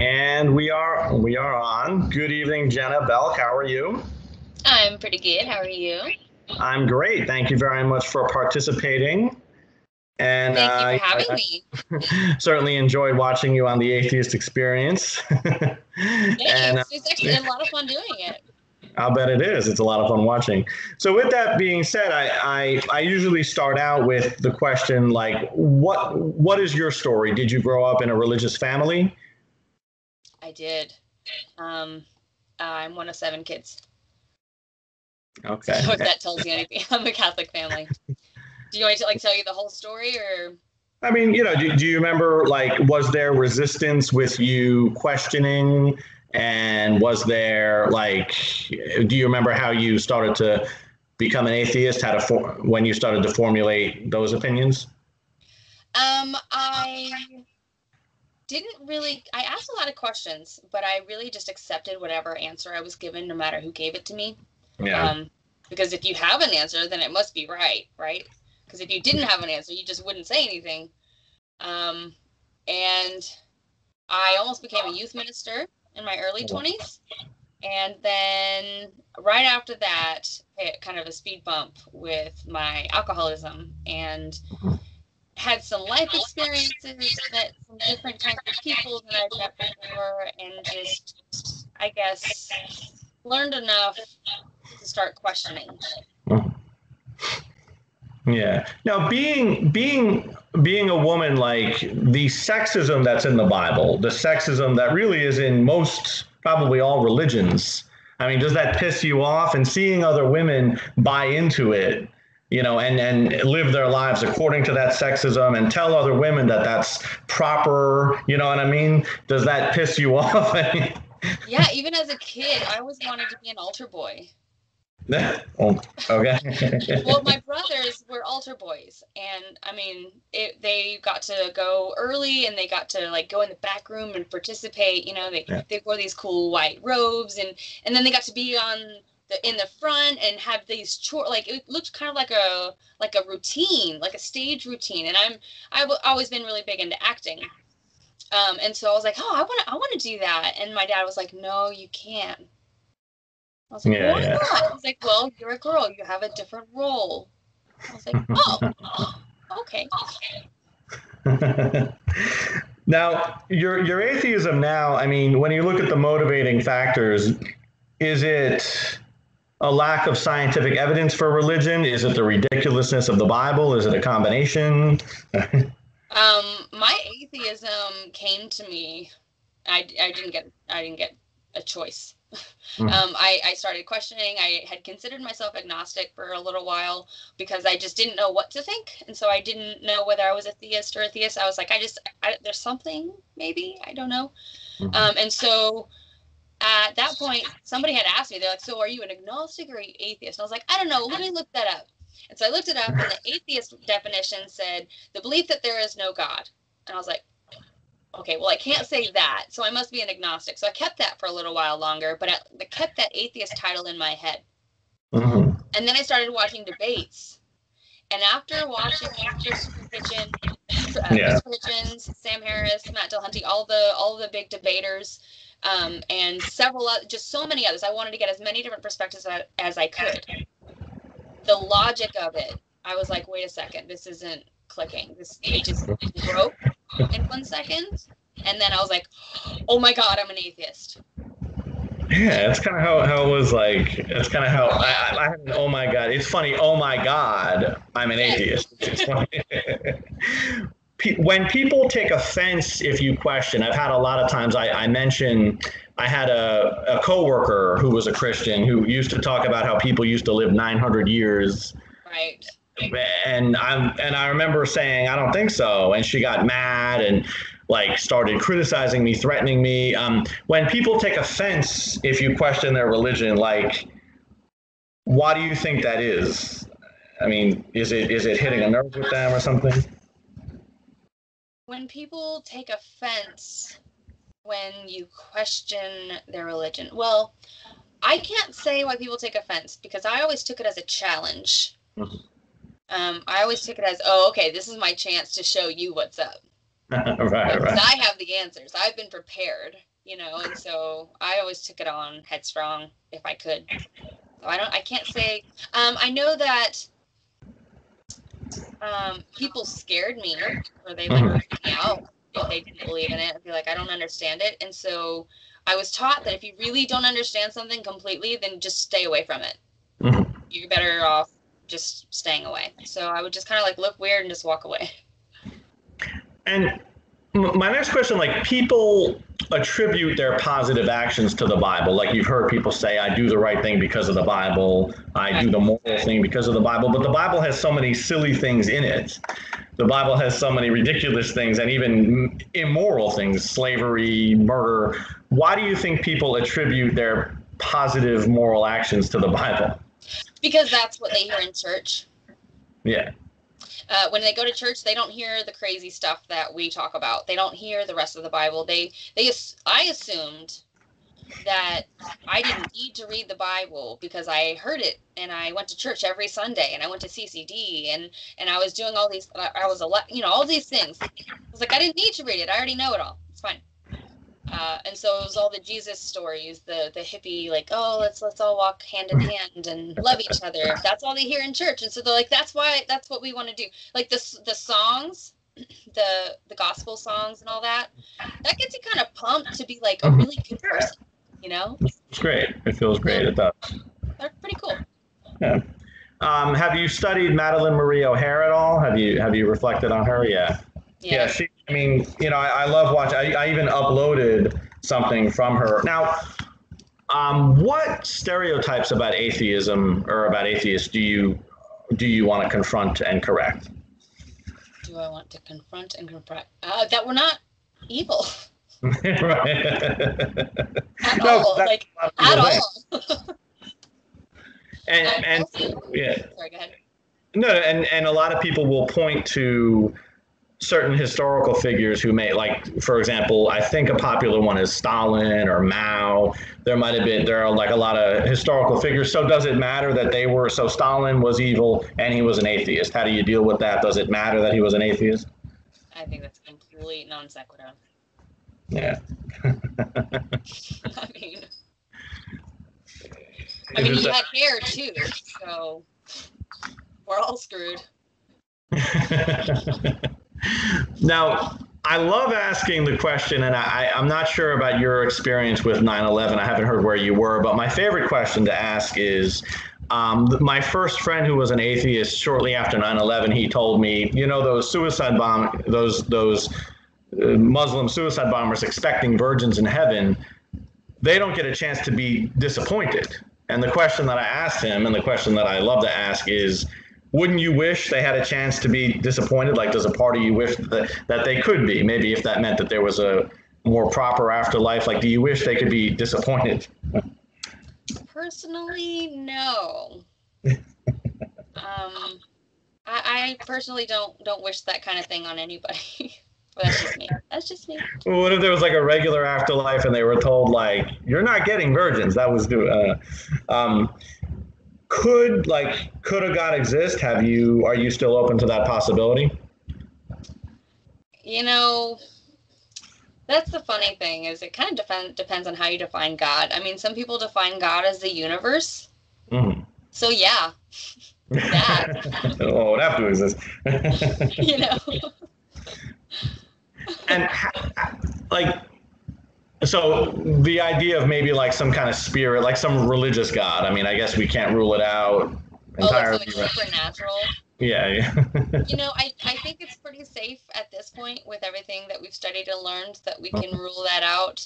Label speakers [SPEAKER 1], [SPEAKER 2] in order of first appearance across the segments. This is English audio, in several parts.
[SPEAKER 1] And we are on. Good evening, Jenna Belk. How are you?
[SPEAKER 2] I'm pretty good. How are you?
[SPEAKER 1] I'm great. Thank you very much for participating. And
[SPEAKER 2] Thank you for having me.
[SPEAKER 1] certainly enjoyed watching you on the Atheist Experience. And
[SPEAKER 2] Thanks. It's actually a lot of fun doing it.
[SPEAKER 1] I'll bet it is. It's a lot of fun watching. So with that being said, I usually start out with the question like, what is your story? Did you grow up in a religious family?
[SPEAKER 2] I did. I'm one of 7 kids.
[SPEAKER 1] Okay.
[SPEAKER 2] So if that tells you anything, I'm a Catholic family. Do you want me to tell you the whole story, or?
[SPEAKER 1] I mean, do you remember, was there resistance with you questioning? And was there, do you remember how you started to become an atheist? When you started to formulate those opinions?
[SPEAKER 2] I didn't really, I asked a lot of questions, but I really just accepted whatever answer I was given, no matter who gave it to me.
[SPEAKER 1] Yeah.
[SPEAKER 2] Because if you have an answer, then it must be right? Because if you didn't have an answer, you just wouldn't say anything. And I almost became a youth minister in my early 20s. And then right after that, hit kind of a speed bump with my alcoholism, and had some life experiences, met some different kinds of people that I'd met before, and just, I guess, learned enough to start questioning.
[SPEAKER 1] Yeah. Now, being a woman, like the sexism that's in the Bible, the sexism that really is in probably all religions. I mean, does that piss you off? And seeing other women buy into it, and live their lives according to that sexism and tell other women that that's proper, you know what I mean? Does that piss you off?
[SPEAKER 2] Yeah, even as a kid, I always wanted to be an altar boy.
[SPEAKER 1] Oh, okay.
[SPEAKER 2] Well, my brothers were altar boys, and I mean, they got to go early, and they got to go in the back room and participate. They wore these cool white robes, and then they got to be in the front and have these it looked kind of like a routine, like a stage routine. And I've always been really big into acting, and so I was like, oh, I want to do that. And my dad was like, no, you can't. I was like, why not? He's like, well, you're a girl, you have a different role. I was like, oh, okay.
[SPEAKER 1] Now, your atheism now, I mean, when you look at the motivating factors, is it a lack of scientific evidence for religion? Is it the ridiculousness of the Bible? Is it a combination?
[SPEAKER 2] My atheism came to me. I didn't get a choice. I started questioning. I had considered myself agnostic for a little while because I just didn't know what to think. And so I didn't know whether I was a theist or atheist. I was like, there's something, maybe, I don't know. And so at that point, somebody had asked me, they're like, so are you an agnostic or are you atheist? And I was like, I don't know. Let me look that up. And so I looked it up, and the atheist definition said the belief that there is no God. And I was like, okay, well, I can't say that, so I must be an agnostic. So I kept that for a little while longer, but I kept that atheist title in my head. And then I started watching debates. And after watching Christopher Hitchens, Sam Harris, Matt Dillahunty, all the big debaters, and several other, just so many others, I wanted to get as many different perspectives as I could. The logic of it, I was like, wait a second, this isn't clicking. It just broke in 1 second, and then I was like, oh my god, I'm an atheist.
[SPEAKER 1] Yeah, it's kind of how it was like. It's kind of how I had an oh my god. It's funny, oh my god, I'm an atheist. It's funny. When people take offense if you question, I've had a lot of times I mention I had a coworker who was a Christian who used to talk about how people used to live 900 years.
[SPEAKER 2] Right.
[SPEAKER 1] And I remember saying, I don't think so. And she got mad and started criticizing me, threatening me. When people take offense if you question their religion, why do you think that is? I mean, is it hitting a nerve with them or something?
[SPEAKER 2] When people take offense when you question their religion, well, I can't say why people take offense because I always took it as a challenge. I always took it as, oh, okay, this is my chance to show you what's up.
[SPEAKER 1] Right.
[SPEAKER 2] I have the answers. I've been prepared. and so I always took it on headstrong if I could. So I can't say, I know that people scared me, or they like freaked me out if they didn't believe in it. I'd be like, I don't understand it. And so I was taught that if you really don't understand something completely, then just stay away from it. You're better off just staying away. So I would just kind of like look weird and just walk away.
[SPEAKER 1] And my next question, like, people attribute their positive actions to the Bible. Like, you've heard people say, I do the right thing because of the Bible. I do the moral thing because of the Bible. But the Bible has so many silly things in it. The Bible has so many ridiculous things and even immoral things, slavery, murder. Why do you think people attribute their positive moral actions to the Bible?
[SPEAKER 2] Because that's what they hear in church.
[SPEAKER 1] Yeah.
[SPEAKER 2] When they go to church, they don't hear the crazy stuff that we talk about. They don't hear the rest of the Bible. I assumed that I didn't need to read the Bible because I heard it and I went to church every Sunday and I went to CCD and I was doing all these, all these things. I was like, I didn't need to read it. I already know it all. It's fine. And so it was all the Jesus stories, the hippie, like, oh, let's all walk hand in hand and love each other. That's all they hear in church. And so they're like, that's what we want to do. Like the songs, the gospel songs and all that gets you kind of pumped to be like a really good person,
[SPEAKER 1] It's great. It feels great. It does.
[SPEAKER 2] They're pretty cool.
[SPEAKER 1] Yeah. Have you studied Marie OHara at all? Have you reflected on her? Yeah. Yeah, I love watching. I even uploaded something from her. Now, what stereotypes about atheism or about atheists do you want to confront and correct?
[SPEAKER 2] Do I want to confront and correct? That we're not evil.
[SPEAKER 1] Right.
[SPEAKER 2] At all. and also, yeah. Sorry, go ahead.
[SPEAKER 1] No, and a lot of people will point to certain historical figures who may, like, for example, I think a popular one is Stalin or Mao. There are like a lot of historical figures. So does it matter that so Stalin was evil and he was an atheist? How do you deal with that? Does it matter that he was an atheist?
[SPEAKER 2] I think that's complete non sequitur.
[SPEAKER 1] Yeah.
[SPEAKER 2] I mean, he had hair too, so we're all screwed.
[SPEAKER 1] Now, I love asking the question, and I'm not sure about your experience with 9/11. I haven't heard where you were, but my favorite question to ask is, my first friend who was an atheist, shortly after 9/11, he told me, those suicide those Muslim suicide bombers expecting virgins in heaven, they don't get a chance to be disappointed. And the question that I asked him, and the question that I love to ask is, wouldn't you wish they had a chance to be disappointed? Like, does a part of you wish that they could be? Maybe if that meant that there was a more proper afterlife, like, do you wish they could be disappointed?
[SPEAKER 2] Personally, no. I personally don't wish that kind of thing on anybody. But that's just me.
[SPEAKER 1] Well, what if there was like a regular afterlife and they were told, like, you're not getting virgins? That was could a God exist? Are you still open to that possibility?
[SPEAKER 2] That's the funny thing, is it kind of depends on how you define God. I mean, some people define God as the universe. Mm-hmm. So yeah. That.
[SPEAKER 1] Oh, it would have to exist. And so the idea of maybe like some kind of spirit, like some religious God. I mean, I guess we can't rule it out entirely.
[SPEAKER 2] Like something supernatural.
[SPEAKER 1] Yeah.
[SPEAKER 2] I think it's pretty safe at this point with everything that we've studied and learned that we can rule that out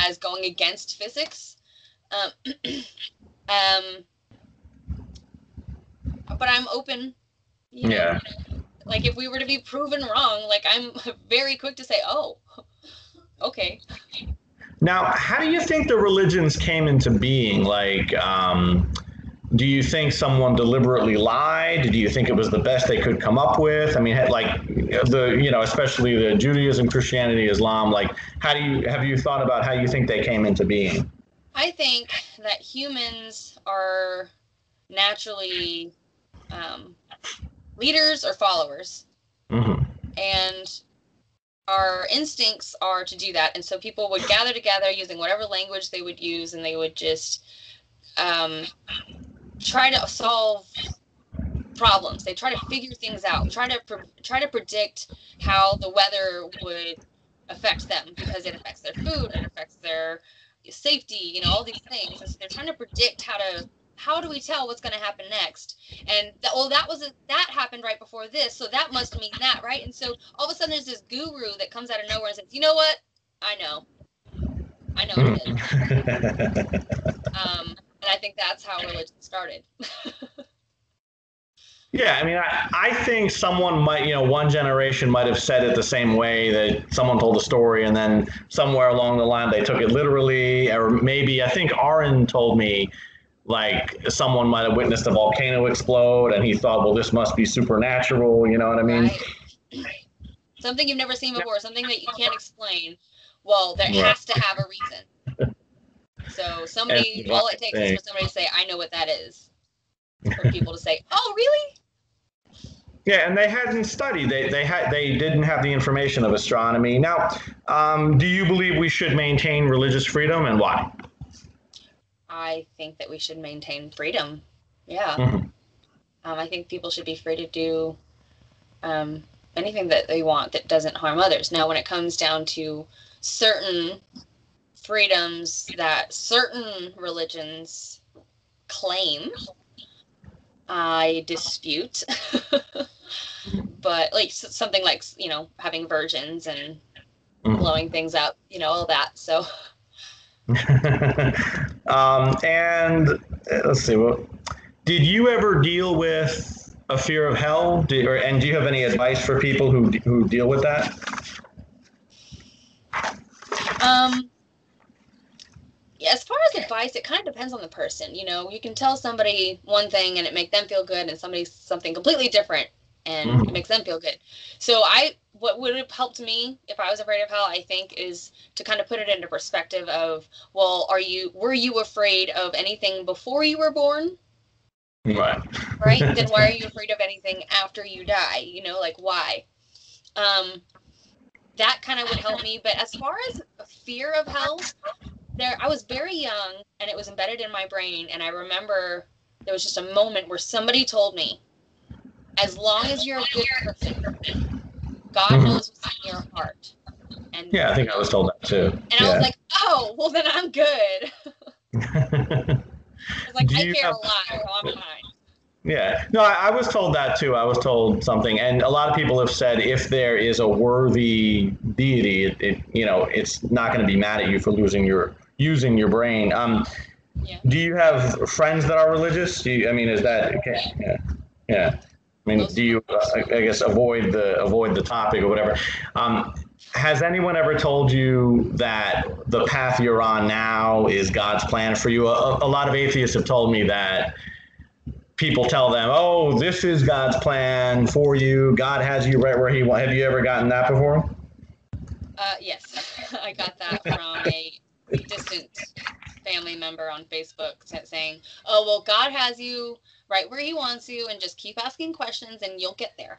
[SPEAKER 2] as going against physics. But I'm open.
[SPEAKER 1] Yeah.
[SPEAKER 2] Like, if we were to be proven wrong, like, I'm very quick to say, oh, okay.
[SPEAKER 1] Now, how do you think the religions came into being? Like, do you think someone deliberately lied? Do you think it was the best they could come up with? I mean, especially the Judaism, Christianity, Islam, like, have you thought about how you think they came into being?
[SPEAKER 2] I think that humans are naturally leaders or followers. Mm-hmm. And our instincts are to do that. And so people would gather together using whatever language they would use, and they would just try to solve problems. They try to figure things out, try to predict how the weather would affect them, because it affects their food, it affects their safety, all these things. And so they're trying to predict how do we tell what's going to happen next? And that happened right before this, so that must mean that, right? And so all of a sudden there's this guru that comes out of nowhere and says, you know what? I know what it is. And I think that's how religion started.
[SPEAKER 1] Yeah, I mean, I think someone might, one generation might have said it the same way, that someone told a story and then somewhere along the line they took it literally. Or maybe, I think Aaron told me, like, someone might have witnessed a volcano explode and he thought, well, this must be supernatural, you know what I mean?
[SPEAKER 2] Right. Something you've never seen before, something that you can't explain. Well, there has to have a reason. So all it takes is for somebody to say, I know what that is. For people to say, oh, really?
[SPEAKER 1] Yeah, and they hadn't studied. They didn't have the information of astronomy. Now, do you believe we should maintain religious freedom, and why?
[SPEAKER 2] I think that we should maintain freedom. Yeah.
[SPEAKER 1] Mm-hmm.
[SPEAKER 2] I think people should be free to do anything that they want that doesn't harm others. Now, when it comes down to certain freedoms that certain religions claim, I dispute. But like something like, having virgins and blowing things up, all that. So.
[SPEAKER 1] And let's see. Did you ever deal with a fear of hell? And do you have any advice for people who deal with that?
[SPEAKER 2] Yeah, as far as advice, it kind of depends on the person. You can tell somebody one thing and it make them feel good, and somebody something completely different and it makes them feel good. So what would have helped me if I was afraid of hell, I think, is to kind of put it into perspective of, well, were you afraid of anything before you were born?
[SPEAKER 1] Right.
[SPEAKER 2] Right? Then why are you afraid of anything after you die? Like, why? That kind of would help me. But as far as fear of hell, I was very young and it was embedded in my brain. And I remember there was just a moment where somebody told me, as long as you're a good person, God knows what's in your heart. And
[SPEAKER 1] yeah, I think I was told that too.
[SPEAKER 2] And I was like, oh, well, then I'm good. I was like, I care a lot, so I'm fine.
[SPEAKER 1] Yeah. No, I was told that too. I was told something. And a lot of people have said if there is a worthy deity, it's not going to be mad at you for using your brain.
[SPEAKER 2] Yeah.
[SPEAKER 1] Do you have friends that are religious? Is that okay? Yeah. Do you, I guess, avoid the topic or whatever? Has anyone ever told you that the path you're on now is God's plan for you? A lot of atheists have told me that people tell them, oh, this is God's plan for you. God has you right where he wants. Have you ever gotten that before?
[SPEAKER 2] Yes. I got that from a distant family member on Facebook saying, oh, well, God has you right where he wants you, and just keep asking questions and you'll get there.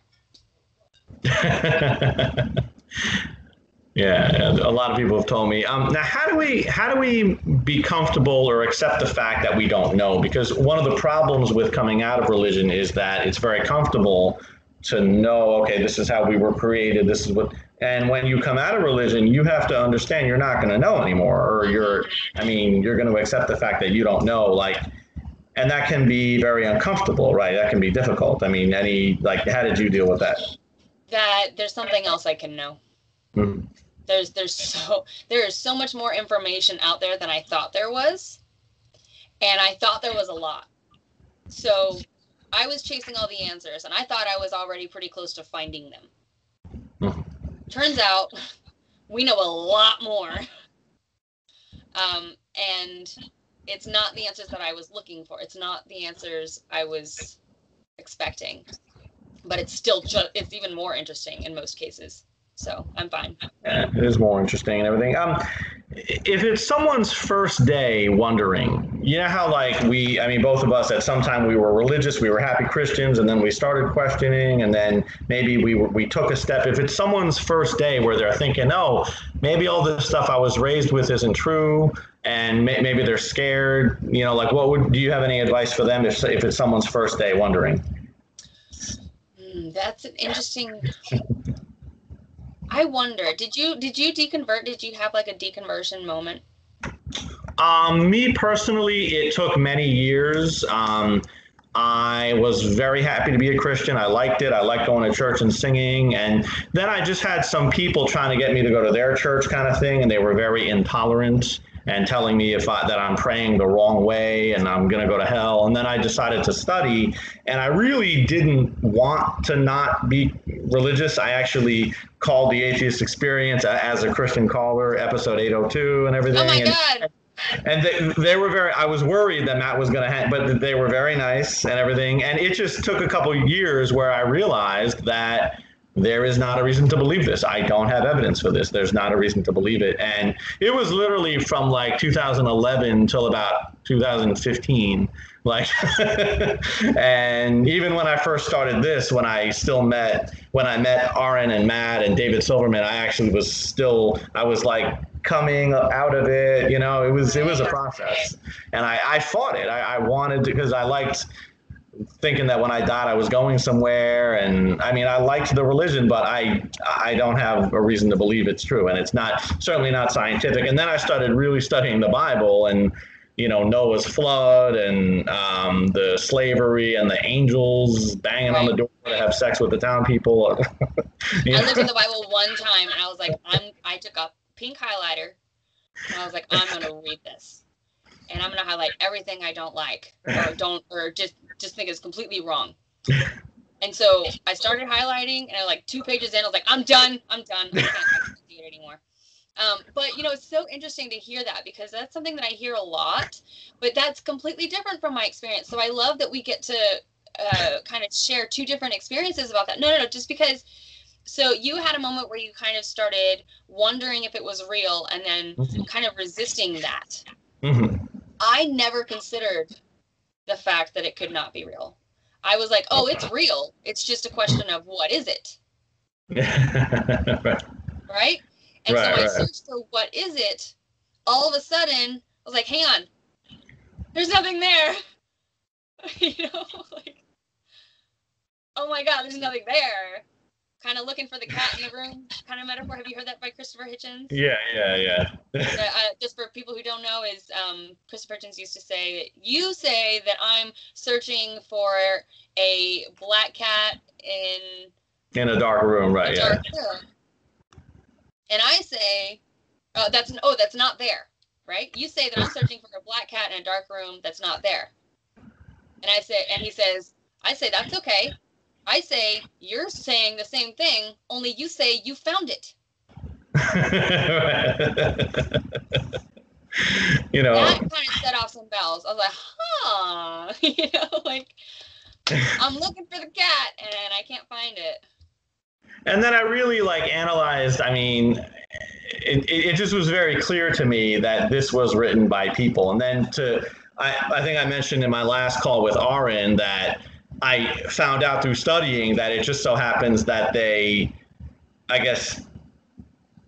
[SPEAKER 1] Yeah, a lot of people have told me. Now, how do we be comfortable or accept the fact that we don't know? Because one of the problems with coming out of religion is that it's very comfortable to know, okay, this is how we were created. This is what. And when you come out of religion, you have to understand you're not going to know anymore, or you're going to accept the fact that you don't know. And that can be very uncomfortable, right? That can be difficult. How did you deal with that?
[SPEAKER 2] That there's something else I can know.
[SPEAKER 1] Mm-hmm.
[SPEAKER 2] There is so much more information out there than I thought there was. And I thought there was a lot. So I was chasing all the answers, and I thought I was already pretty close to finding them. Mm-hmm. Turns out we know a lot more. And it's not the answers that I was looking for. It's not the answers I was expecting. But it's still it's even more interesting in most cases. So I'm fine.
[SPEAKER 1] Yeah, it is more interesting and everything. If it's someone's first day wondering, you know how like both of us at some time we were religious, we were happy Christians, and then we started questioning, and then maybe we took a step. If it's someone's first day where they're thinking, oh, maybe all this stuff I was raised with isn't true, and maybe they're scared, like do you have any advice for them if it's someone's first day wondering?
[SPEAKER 2] That's an interesting. I wonder, did you deconvert? Did you have like a deconversion moment?
[SPEAKER 1] Me personally, it took many years. I was very happy to be a Christian. I liked it. I liked going to church and singing. And then I just had some people trying to get me to go to their church kind of thing. And they were very intolerant and telling me that I'm praying the wrong way and I'm going to go to hell. And then I decided to study, and I really didn't want to not be religious. I actually called the Atheist Experience as a Christian caller, episode 802 and everything.
[SPEAKER 2] Oh my God.
[SPEAKER 1] And they were I was worried that Matt was going to but they were very nice and everything. And it just took a couple of years where I realized that there is not a reason to believe this. I don't have evidence for this. There's not a reason to believe it. And it was literally from like 2011 till about 2015. And even when I first started this, when I met Aaron and Matt and David Silverman, I was like coming out of it. It was a process, and I fought it. I wanted to, because I liked thinking that when I died, I was going somewhere. And I liked the religion, but I don't have a reason to believe it's true. And it's certainly not scientific. And then I started really studying the Bible and, Noah's flood and the slavery and the angels banging on the door to have sex with the town people.
[SPEAKER 2] I looked in the Bible one time and I was like, I took a pink highlighter and I was like, I'm going to read this. And I'm going to highlight everything I don't like or just think is completely wrong. And so I started highlighting, and I like 2 pages in, I was like, I'm done. I can't do it anymore. But it's so interesting to hear that, because that's something that I hear a lot, but that's completely different from my experience. So I love that we get to kind of share 2 different experiences about that. No, just because. So you had a moment where you kind of started wondering if it was real, and then kind of resisting that. Mm-hmm. I never considered the fact that it could not be real. I was like, oh, it's real. It's just a question of what is it? Right? And so I searched for what is it. All of a sudden, I was like, hang on. There's nothing there. Oh my God, there's nothing there. Kind of looking for the cat in the room kind of metaphor. Have you heard that by Christopher Hitchens? Yeah. Just for people who don't know, is Christopher Hitchens used to say, you say that I'm searching for a black cat in a dark room, right? Yeah. And I say, that's not there, right? You say that I'm searching for a black cat in a dark room that's not there. And he says, I say, that's okay. I say, you're saying the same thing, only you say you found it. That kind of set off some bells. I was like, I'm looking for the cat and I can't find it.
[SPEAKER 1] And then I really analyzed, it just was very clear to me that this was written by people. And then I think I mentioned in my last call with Aaron that I found out through studying that it just so happens that they, I guess,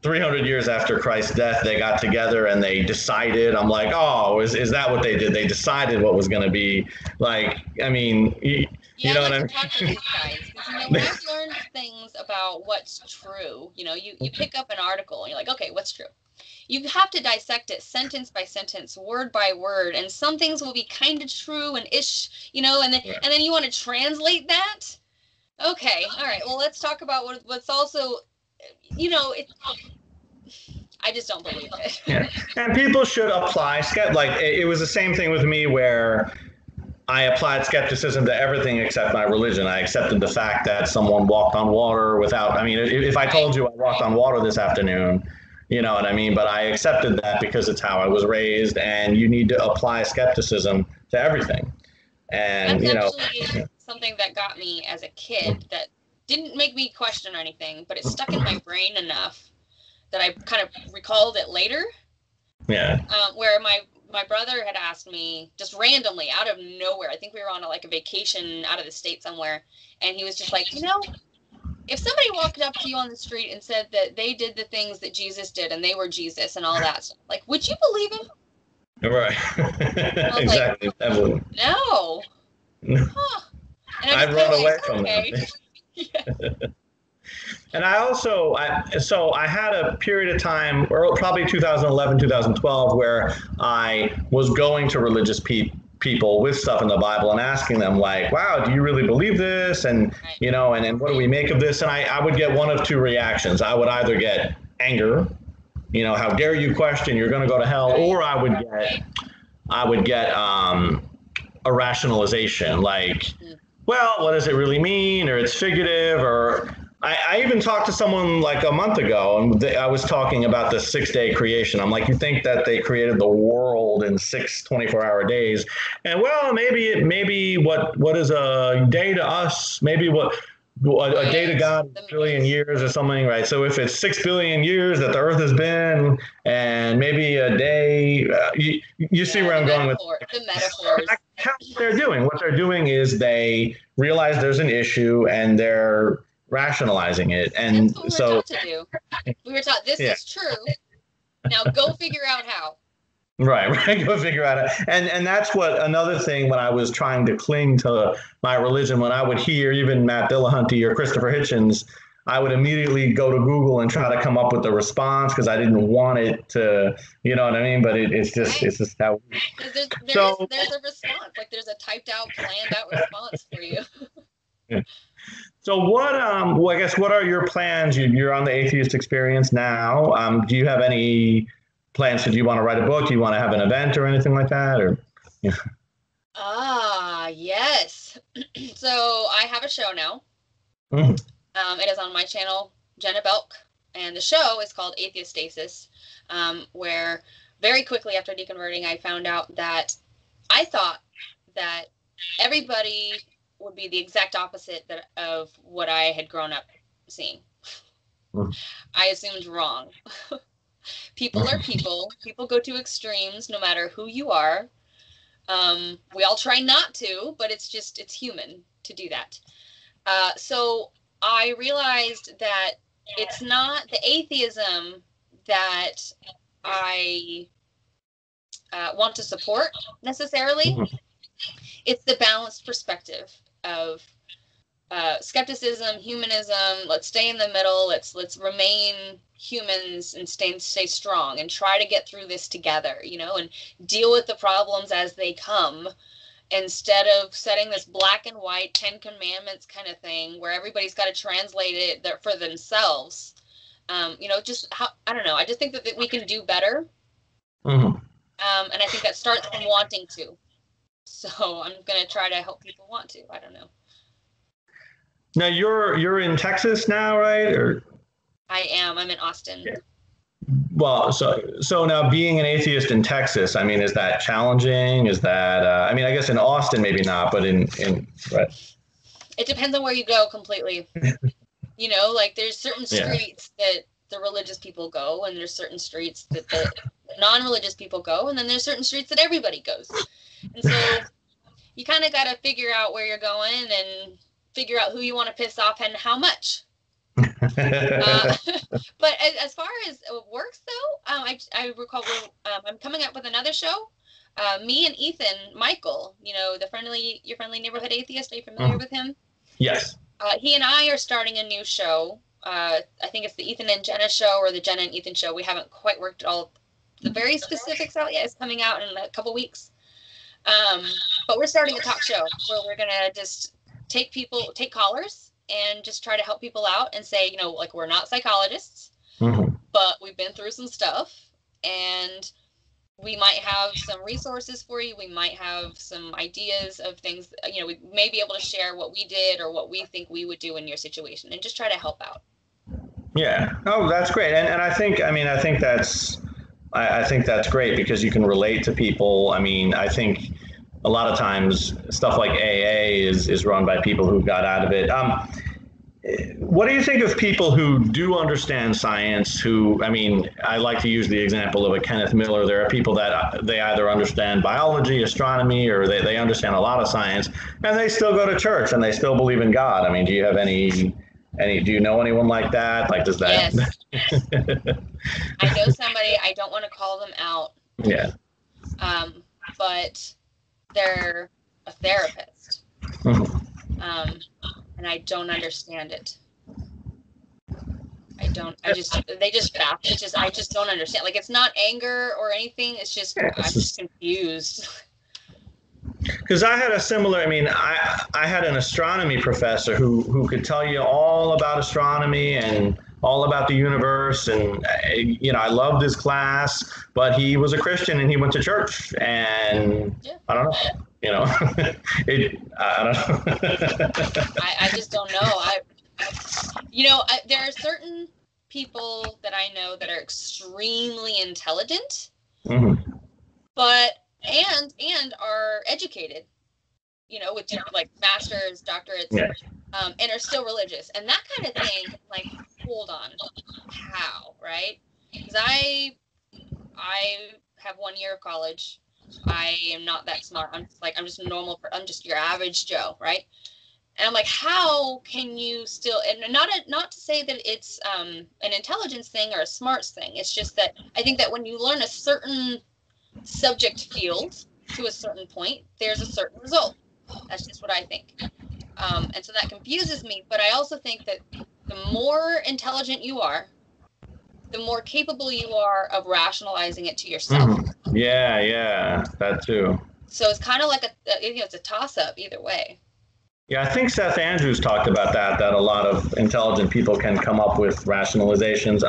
[SPEAKER 1] 300 years after Christ's death, they got together and they decided. I'm like, oh, is that what they did? They decided what was going to be like. You know what I mean? Talk to these guys, because
[SPEAKER 2] when I've learned things about what's true, you pick up an article and you're like, okay, what's true? You have to dissect it sentence by sentence, word by word, and some things will be kind of true and ish, and then you want to translate that. Okay, all right. Well, let's talk about what's also, I just don't believe it.
[SPEAKER 1] Yeah, and people should apply it was the same thing with me where I applied skepticism to everything except my religion. I accepted the fact that someone walked on water without. If I told you I walked on water this afternoon. You know what I mean? But I accepted that because it's how I was raised, and you need to apply skepticism to everything. And
[SPEAKER 2] that's actually something that got me as a kid, that didn't make me question or anything, but it stuck in my brain enough that I kind of recalled it later.
[SPEAKER 1] Yeah.
[SPEAKER 2] Where my brother had asked me just randomly out of nowhere. I think we were on a vacation out of the state somewhere, and he was just like, if somebody walked up to you on the street and said that they did the things that Jesus did and they were Jesus and all that stuff, like, would you believe him?
[SPEAKER 1] Right. Exactly.
[SPEAKER 2] Like, no. Huh. And
[SPEAKER 1] I'd run away from
[SPEAKER 2] them.
[SPEAKER 1] Yeah. And I also, so I had a period of time, or probably 2011, 2012, where I was going to religious people with stuff in the Bible and asking them, like, wow, do you really believe this? And, and what do we make of this? And I would get one of two reactions. I would either get anger, how dare you question, you're going to go to hell, or I would get a rationalization, like, well, what does it really mean? Or it's figurative, or I even talked to someone like a month ago, and I was talking about the 6-day creation. I'm like, you think that they created the world in 6 24-hour days? And well, maybe what is a day to us? Maybe a day to God is a billion years or something, right? So if it's 6 billion years that the earth has been, and maybe a day, you see where I'm going with
[SPEAKER 2] the metaphors.
[SPEAKER 1] What they're doing is they realize there's an issue and they're rationalizing it. And
[SPEAKER 2] that's what we were taught to do. We were taught this is true. Now go figure out how.
[SPEAKER 1] Right. Go figure out it. And that's what another thing when I was trying to cling to my religion, when I would hear even Matt Dillahunty or Christopher Hitchens, I would immediately go to Google and try to come up with the response because I didn't want it to, you know what I mean? But it's just how.
[SPEAKER 2] There's a response, like there's a typed out, planned out response for you.
[SPEAKER 1] Yeah. So what, I guess, what are your plans? You're on the Atheist Experience now. Do you have any plans? Do you want to write a book? Do you want to have an event or anything like that? Or,
[SPEAKER 2] yes. So I have a show now.
[SPEAKER 1] Mm-hmm.
[SPEAKER 2] It is on my channel, Jenna Belk, and the show is called Atheist Experience, where very quickly after deconverting, I found out that I thought that everybody would be the exact opposite of what I had grown up seeing. I assumed wrong. People are people. People go to extremes no matter who you are. We all try not to, but it's human to do that. So I realized that it's not the atheism that I want to support necessarily. It's the balanced perspective of skepticism, humanism. Let's stay in the middle. Let's remain humans and stay strong and try to get through this together, and deal with the problems as they come, instead of setting this black and white 10 commandments kind of thing where everybody's got to translate it for themselves. Just how, I don't know. I just think that we can do better. And I think that starts from wanting to. So I'm going to try to help people want to. I don't know.
[SPEAKER 1] Now you're in Texas now, right? Or
[SPEAKER 2] I am. I'm in Austin.
[SPEAKER 1] Yeah. Well, so now being an atheist in Texas, I mean, is that challenging? Is that I mean, I guess in Austin maybe not, but in right.
[SPEAKER 2] It depends on where you go completely. Like there's certain streets that the religious people go, and there's certain streets that the non-religious people go, and then there's certain streets that everybody goes. And so you kind of got to figure out where you're going and figure out who you want to piss off and how much. But as far as works, though, I recall I'm coming up with another show. Me and Ethan Michael, your friendly neighborhood atheist. Are you familiar with him?
[SPEAKER 1] Yes.
[SPEAKER 2] He and I are starting a new show. I think it's the Ethan and Jenna show, or the Jenna and Ethan show. We haven't quite worked all the very specifics out yet. It's coming out in a couple weeks. But we're starting a talk show where we're gonna just take callers and just try to help people out and say, like, we're not psychologists, but we've been through some stuff, and we might have some resources for you. We might have some ideas of things, we may be able to share what we did or what we think we would do in your situation, and just try to help out.
[SPEAKER 1] Yeah. Oh, that's great. And I think that's great because you can relate to people. I mean, I think a lot of times stuff like AA is run by people who got out of it. what do you think of people who do understand science, who, I mean, I like to use the example of a Kenneth Miller. There are people that they either understand biology, astronomy, or they understand a lot of science, and they still go to church and they still believe in God. I mean, do you have do you know anyone like that? Like, does that?
[SPEAKER 2] Yes. I know somebody, I don't want to call them out.
[SPEAKER 1] Yeah.
[SPEAKER 2] But they're a therapist. And I don't understand it. I just don't understand. Like, it's not anger or anything. It's just, I'm just confused.
[SPEAKER 1] Because I had a similar, I mean, I had an astronomy professor who could tell you all about astronomy and all about the universe. And, you know, I loved his class, but he was a Christian and he went to church. And I don't know, you know, I don't know.
[SPEAKER 2] I just don't know. There are certain people that I know that are extremely intelligent, but and are educated, you know, with like masters, doctorates, and are still religious, and that kind of thing. Like, hold on, how, right? Because I have 1 year of college. I am not that smart. I'm just normal. I'm just your average Joe, right? And I'm like, how can you still? And not to say that it's an intelligence thing or a smarts thing. It's just that I think that when you learn a certain subject field to a certain point, there's a certain result. That's just what I think. And so that confuses me. But I also think that the more intelligent you are, the more capable you are of rationalizing it to yourself.
[SPEAKER 1] Yeah, that too.
[SPEAKER 2] So it's kind of like it's a toss-up either way.
[SPEAKER 1] Yeah, I think Seth Andrews talked about that a lot of intelligent people can come up with rationalizations.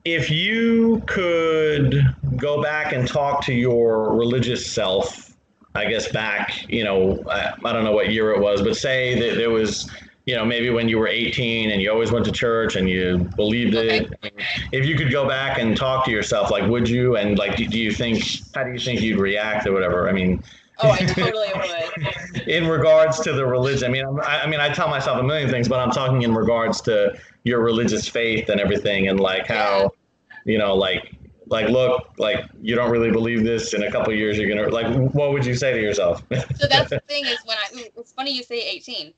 [SPEAKER 1] If you could go back and talk to your religious self, I guess back, you know, I don't know what year it was, but say that there was, you know, maybe when you were 18 and you always went to church and you believed it. If you could go back and talk to yourself, like, would you? And like, how do you think you'd react or whatever? I mean,
[SPEAKER 2] oh, I totally would.
[SPEAKER 1] In regards to the religion, I mean, I tell myself a million things, but I'm talking in regards to your religious faith and everything, and like how, you know, like look, like you don't really believe this. In a couple of years, you're gonna like. What would you say to yourself?
[SPEAKER 2] So that's the thing is it's funny you say 18.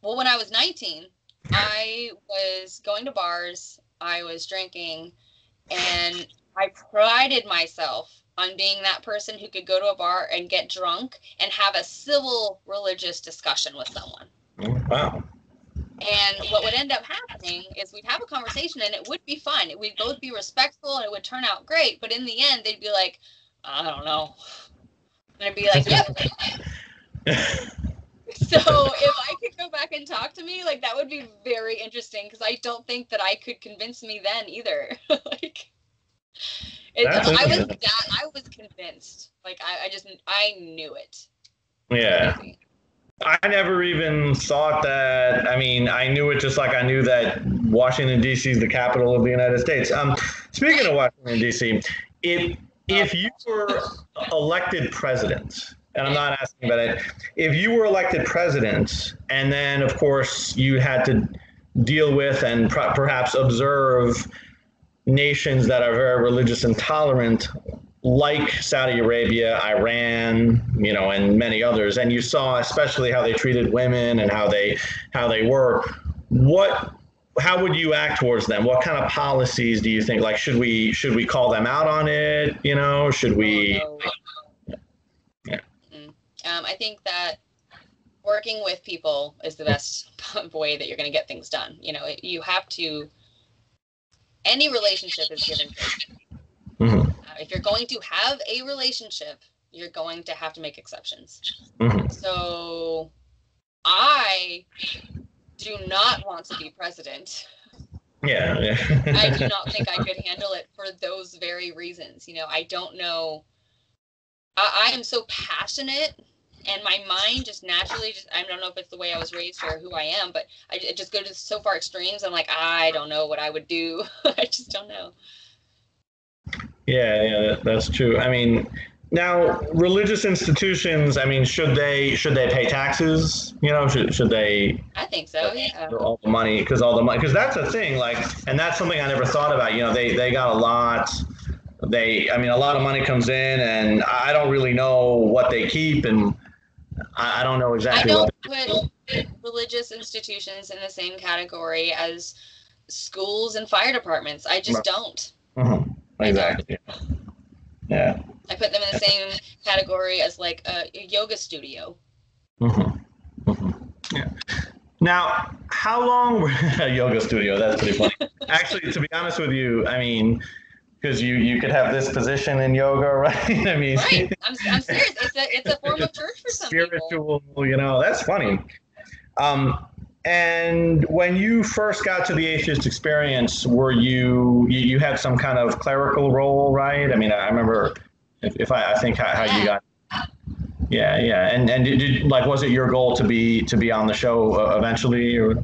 [SPEAKER 2] Well, when I was 19, I was going to bars, I was drinking, and I prided myself on being that person who could go to a bar and get drunk and have a civil religious discussion with someone.
[SPEAKER 1] Wow.
[SPEAKER 2] And what would end up happening is we'd have a conversation and it would be fun. We'd both be respectful and it would turn out great. But in the end, they'd be like, I don't know. And I'd be like, yep. So if I could go back and talk to me, like, that would be very interesting, because I don't think that I could convince me then either. Like, I was convinced. Like, I knew it.
[SPEAKER 1] Yeah. I never even thought that. I mean, I knew it just like I knew that Washington, D.C. is the capital of the United States. Speaking of Washington, D.C., if you were elected president, and I'm not asking about it, if you were elected president, and then, of course, you had to deal with and perhaps observe nations that are very religious and tolerant, like Saudi Arabia, Iran, you know, and many others, and you saw especially how they treated women and how they were, how would you act towards them? What kind of policies do you think? Like, should we call them out on it? You know, should we?
[SPEAKER 2] Oh, no. I think that working with people is the best way that you're going to get things done. You know, you have to. Any relationship is given.
[SPEAKER 1] Mm-hmm.
[SPEAKER 2] If you're going to have a relationship, you're going to have to make exceptions.
[SPEAKER 1] Mm-hmm.
[SPEAKER 2] So I do not want to be president.
[SPEAKER 1] Yeah.
[SPEAKER 2] I do not think I could handle it for those very reasons. You know, I don't know. I am so passionate, and my mind just naturally, I don't know if it's the way I was raised or who I am, but I just go to so far extremes. I'm like, I don't know what I would do. I just don't know.
[SPEAKER 1] Yeah, that's true. I mean, Now, religious institutions, I mean, should they pay taxes? You know, should they?
[SPEAKER 2] I think so. Yeah.
[SPEAKER 1] All the money, because that's a thing. Like, and that's something I never thought about. You know, they got a lot. I mean, a lot of money comes in, and I don't really know what they keep, and I don't know exactly.
[SPEAKER 2] I don't put religious institutions in the same category as schools and fire departments. I just don't.
[SPEAKER 1] Mm-hmm. Exactly. Yeah.
[SPEAKER 2] I put them in the same category as like a yoga studio.
[SPEAKER 1] Mm-hmm. Mm-hmm. Yeah. Now, how long a yoga studio? That's pretty funny. Actually, to be honest with you, I mean, because you could have this position in yoga, right? I mean,
[SPEAKER 2] right. I'm serious. It's a form of church for some
[SPEAKER 1] spiritual, people. You know, that's funny. And when you first got to the Atheist Experience, were you had some kind of clerical role, right? I mean, I remember if I think how you got. Yeah. And did like, was it your goal to be on the show eventually, or?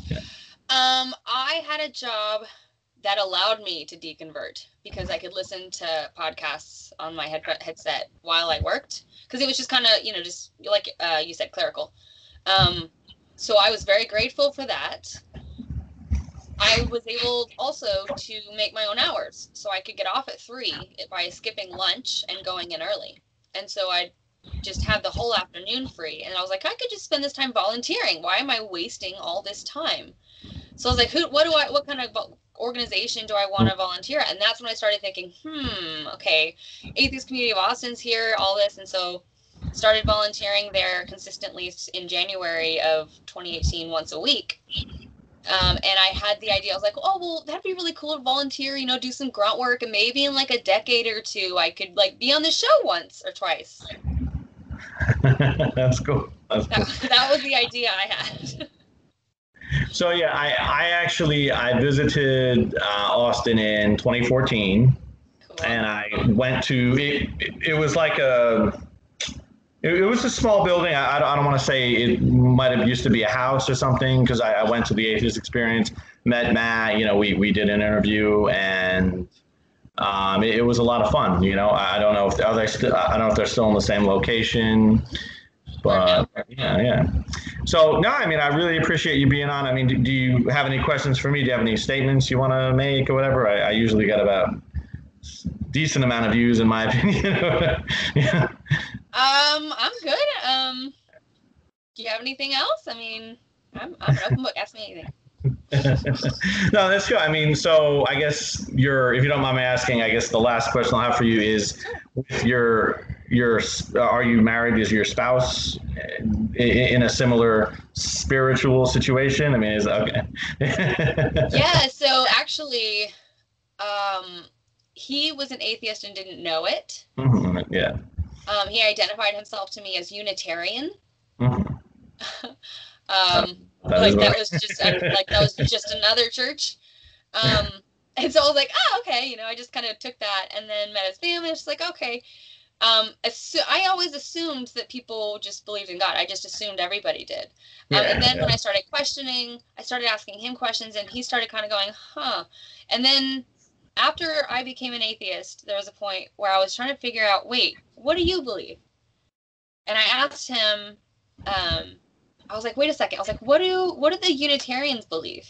[SPEAKER 1] Yeah.
[SPEAKER 2] I had a job that allowed me to deconvert because I could listen to podcasts on my headset while I worked, because it was just kind of, just like you said, clerical. So I was very grateful for that. I was able also to make my own hours, so I could get off at 3 by skipping lunch and going in early. And so I just had the whole afternoon free. And I was like, I could just spend this time volunteering. Why am I wasting all this time? So I was like, what kind of organization do I want to volunteer at? And that's when I started thinking, okay, Atheist Community of Austin's here, all this. And so started volunteering there consistently in January of 2018, once a week. And I had the idea, I was like, oh, well, that'd be really cool to volunteer, do some grunt work, and maybe in like a decade or two, I could like be on the show once or twice.
[SPEAKER 1] That's cool.
[SPEAKER 2] That was the idea I had.
[SPEAKER 1] So yeah, I visited Austin in 2014, cool. And I went to it. It was like it was a small building. I don't want to say it might have used to be a house or something, because I went to the Atheist Experience, met Matt. We did an interview, and it was a lot of fun. I don't know if they're still in the same location. But yeah. So no, I mean, I really appreciate you being on. I mean, do you have any questions for me? Do you have any statements you want to make or whatever? I usually get about a decent amount of views, in my opinion. Yeah.
[SPEAKER 2] I'm good. Do you have anything else? I mean, I'm an open book. Ask me anything.
[SPEAKER 1] No, that's good. I mean, so I guess if you don't mind me asking, I guess the last question I'll have for you is, with are you married? Is your spouse in a similar spiritual situation? I mean, is okay.
[SPEAKER 2] Yeah. So actually, he was an atheist and didn't know it.
[SPEAKER 1] Mm-hmm. Yeah.
[SPEAKER 2] He identified himself to me as Unitarian.
[SPEAKER 1] Mm-hmm.
[SPEAKER 2] That was just another church. And so I was like, oh, okay, I just kind of took that, and then met his family. It's like, okay. I always assumed that people just believed in God. I just assumed everybody did. And then when I started questioning, I started asking him questions, and he started kind of going, And then after I became an atheist, there was a point where I was trying to figure out, wait, what do you believe? And I asked him, I was like, wait a second. I was like, what do the Unitarians believe?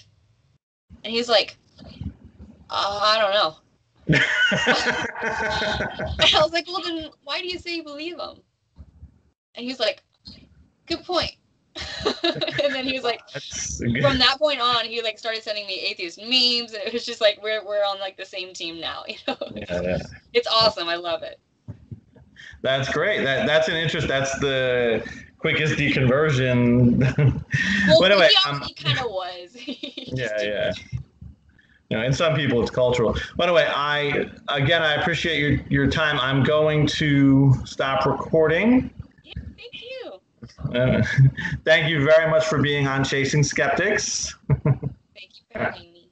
[SPEAKER 2] And he's like, I don't know. I was like, well, then why do you say you believe them? And he's like, good point. And then he was like, from that point on, he like started sending me atheist memes, and it was just like we're on like the same team now.
[SPEAKER 1] Yeah.
[SPEAKER 2] It's awesome. I love it.
[SPEAKER 1] That's great. That's an interest. That's the quickest deconversion.
[SPEAKER 2] Well, but anyway, he kind of was.
[SPEAKER 1] Yeah. And some people it's cultural. By the way, I appreciate your time. I'm going to stop recording.
[SPEAKER 2] Yeah, thank you.
[SPEAKER 1] Thank you very much for being on Chasing Skeptics.
[SPEAKER 2] Thank you for having me.